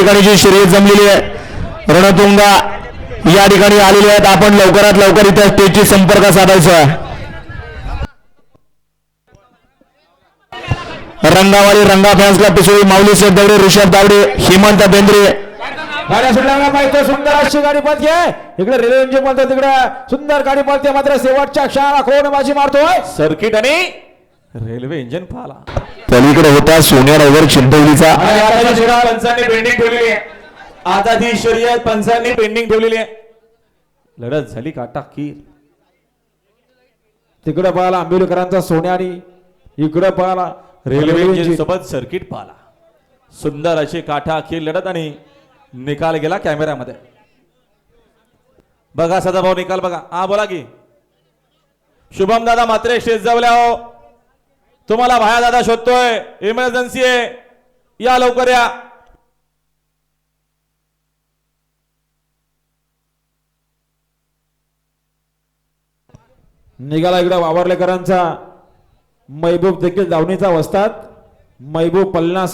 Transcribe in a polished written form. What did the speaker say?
ठिकाणी जी शर्यत जमलेली आहे रणतुंगा या ठिकाणी आलेले आहेत. आपण लवकरात लवकर इथे स्टेजची संपर्क साधायचा. रंगावाली रंगा फॅन्स क्लब पिसोळी माऊली शेठ दवडे ऋषभ दावडे हेमंत बेंद्रे गाड्या सुटल्या पाहिजे. सुंदर अशी गाडी पळते इकडे रेल्वे इंजिन बोलतो तिकडे सुंदर गाडी पळते मात्र शेवटच्या क्षणाला कोण बाजी मारतोय सर्किट आणि रेल्वे इंजिन पाला पलीकडे होता सोन्या रवर चिंतवलीचा. पंचांनी पेंडिंग ठेवलेली आहे. आता ती शर्यत पंचांनी पेंडिंग ठेवलेली आहे. लढत झाली काटा खीर. तिकडे पाहिला आंबेडकरांचा सोन्या आणि इकडे पाहिला रेल्वे इंजिन सोबत सर्किट पाला. सुंदर अशी काठा अखेर लढत आणि निकाल गेला कॅमेऱ्यामध्ये. बघा सदाभाऊ निकाल बघा. हा बोला की शुभम दादा मात्रे स्टेज जवळ्या हो. तुम्हाला भाया दादा शोधतोय. इमर्जन्सी आहे या लवकर या. निघाला इकडे वावरलेकरांचा महबूब देखील दावणीचा वस्ताद महबूब पलना.